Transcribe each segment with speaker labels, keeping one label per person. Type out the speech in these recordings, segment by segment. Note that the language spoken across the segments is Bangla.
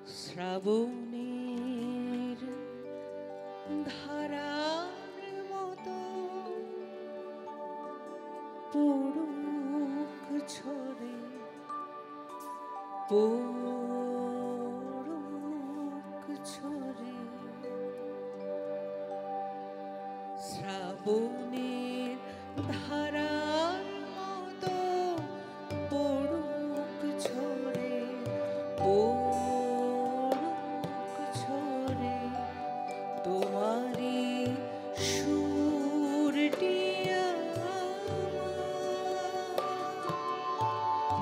Speaker 1: শ্রাবণের ধারার মতো পড়ুক ঝরে, পড়ুক ঝরে। শ্রাবণের ধারার মতো পড়ুক ঝরে, পড়ুক ঝরে। তোমারি সুরটি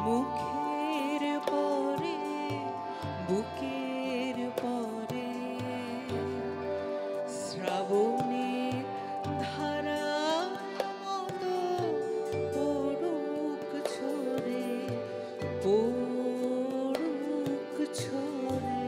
Speaker 1: মুখের পরে, বুকের পরে। শ্রাবণের ধারার মতো পড়ুক ঝরে, পড়ুক ঝরে।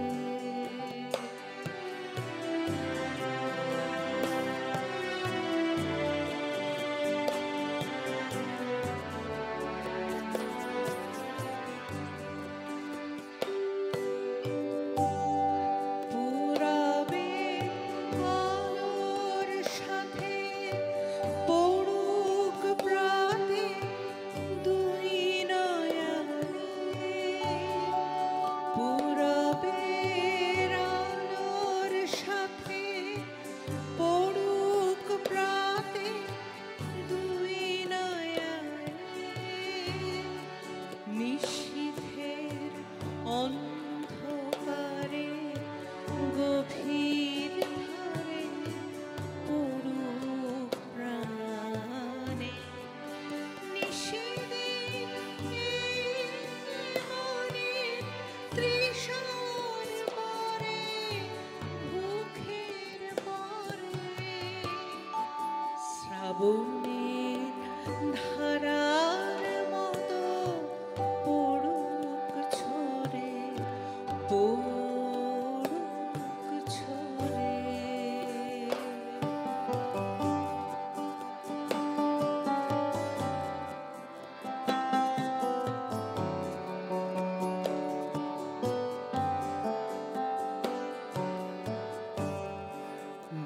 Speaker 1: নিশীথের অন্ধকারে গভীর ধারে পড়ুক প্রাণে। নিশীথের মনের তৃষার পরে, বুকের পরে। শ্রাবণের ধারার মতো পড়ুক ঝরে, পড়ুক ঝরে।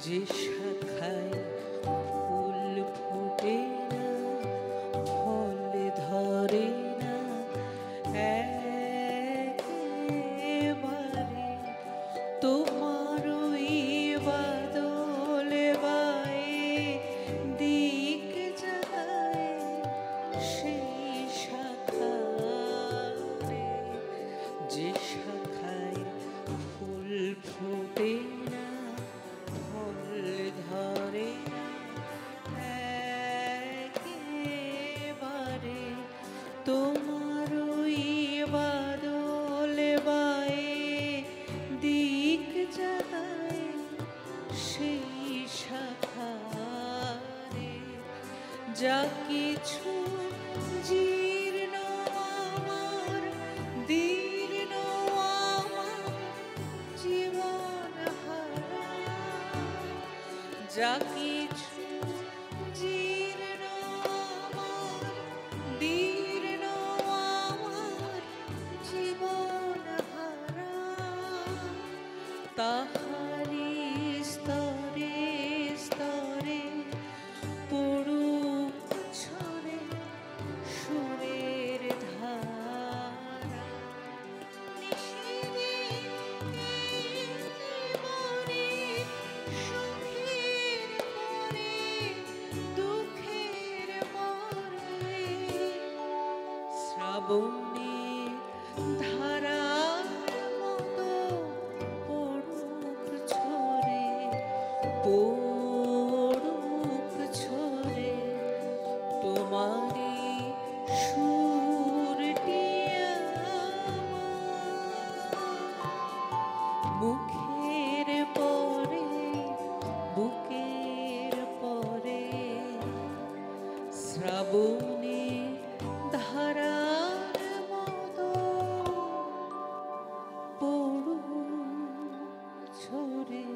Speaker 1: যে শাখায় ফুল ফোটে না, ফল ধরে না একেবারে, তোমার ওই বাদলে বায়ে দিক যায় সেই শাখারে। যে শাখায় ফুল ফোটে না, ফল ধরে না একেবারে, তোমার ওই বাদলে বায়ে দিক যায় সেই শাখারে। যা কিছু জীর্ণ আমার, দীর্ণ আমার জীবন হারা। যা কিছু জীর্ণ আমার, দীর্ণ আমার জীবন হারা। তাহারি স্তরে স্তরে পড়ুক ঝরে সুরের ধারা। শ্রাবণের ধারার মতো পড়ুক ঝরে, পড়ুক ঝরে। তোমারি সুরটি মুখের পরে, বুকের পরে। শ্রাবণের ধারার মতো পড়ুক ঝরে,